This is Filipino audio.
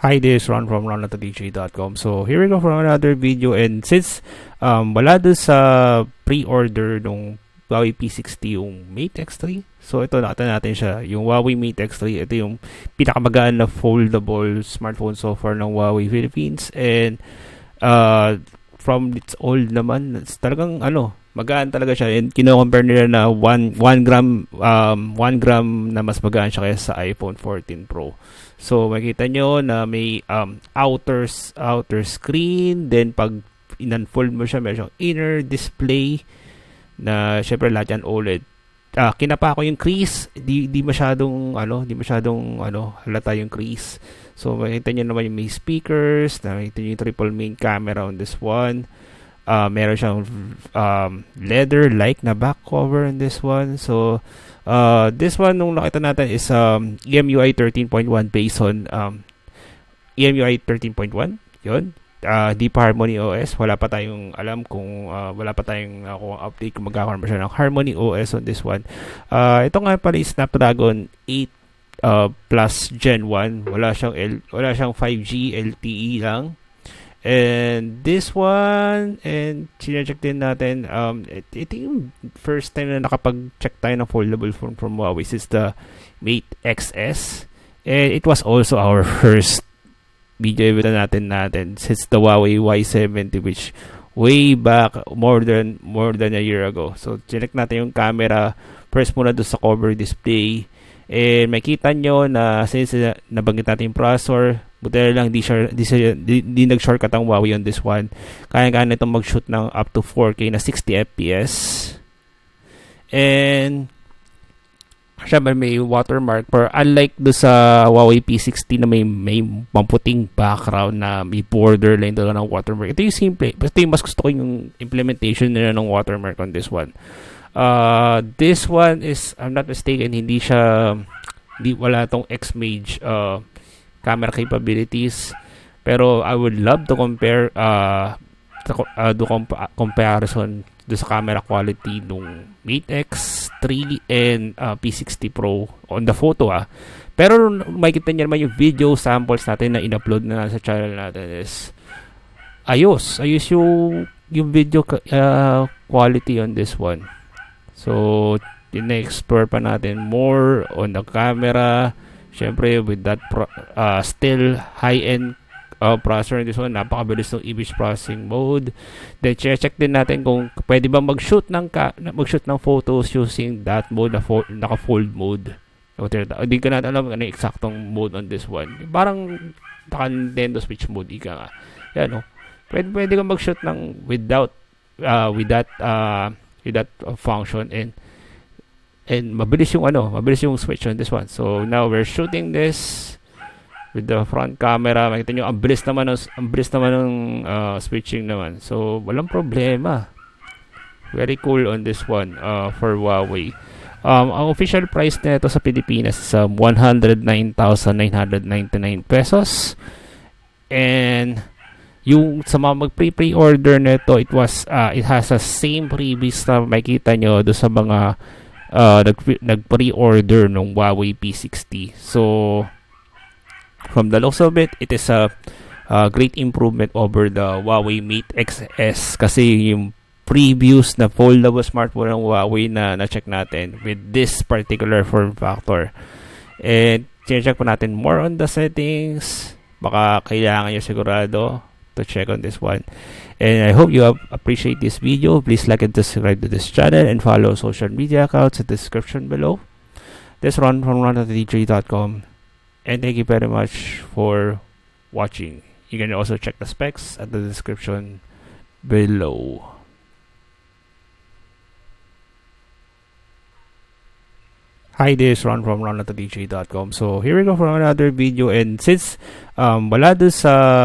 Hi, this is Ron from ronatodj.com. So, here we go for another video. And since wala doon sa pre-order nung Huawei P60 yung Mate X3, so ito nakita natin siya. Yung Huawei Mate X3, ito yung pinakamagaan na foldable smartphone so far ng Huawei Philippines. And from its old naman, it's talagang magaan talaga siya. And kino-compare nila na 1 gram 1 gram na mas magaan siya kaysa sa iPhone 14 Pro. So makita nyo na may outer screen, then pag in-unfold mo siya, meron siyang inner display na syempre lahat yan OLED. Kinapa ko yung crease, di masyadong halata yung crease. So makita nyo naman yung may speakers, nakita nyo yung triple main camera on this one. Meron siyang leather-like na back cover on this one. So this one nung nakita natin is EMUI 13.1 based on EMUI 13.1. Yun. Deep Harmony OS. Wala pa tayong alam kung kung update kung magkakaroon ba siya ng Harmony OS on this one. Ito nga pala is Snapdragon 8 plus Gen 1. Wala siyang 5G LTE lang. And this one, and sinecheck din natin, ito yung first time na nakapag-check tayo ng foldable phone from Huawei is the Mate XS. And it was also our first video evidence natin since the Huawei Y70, which way back more than a year ago. So check natin yung camera first muna doon sa cover display. And makita nyo na since nabanggit natin yung processor, buti lang di nag-shortcut ang Huawei on this one. Kaya itong mag-shoot ng up to 4K na 60 FPS. And syempre may watermark, pero unlike do sa Huawei P60 na may pamputing background na may borderline doon ng watermark. Ito yung simple. Basta yung mas gusto ko yung implementation nila ng watermark on this one. This one is, I'm not mistaken, wala tong X-Mage camera capabilities, pero I would love to compare comparison do sa camera quality nung Mate X3 and P60 Pro on the photo pero makikita niyo naman yung video samples natin na in-upload na sa channel natin is ayos yung video quality on this one. So in-explore pa natin more on the camera. Syempre with that still high-end processor in this one, napakabilis ng image processing mode. Then check din natin kung pwede ba mag-shoot ng photos using that mode na naka-fold mode. Hindi ko natin alam ano yung eksaktong mode on this one. Parang naka-Nintendo Switch mode ika nga. Yan pwede kang mag-shoot ng without with that function, and mabilis yung switch on this one. So now we're shooting this with the front camera. Makita nyo ang bilis naman ng switching naman. So walang problema. Very cool on this one for Huawei. Ang official price nito sa Pilipinas is 109,999 pesos. And yung sa mga mag-pre-order nito, it has the same freebies na makita nyo do sa mga nag-pre-order ng Huawei P60. So from the looks of it is a great improvement over the Huawei Mate XS, kasi yung previous na foldable smartphone ng Huawei na check natin with this particular form factor. And check po natin more on the settings. Baka kailangan nyo sigurado to check on this one. And I hope you appreciate this video. Please like and subscribe to this channel and follow social media accounts in the description below. This is Ron from ronatodj.com, and thank you very much for watching. You can also check the specs at the description below. Hi, this is Ron from ronatodj.com. So here we go for another video, and since wala doon sa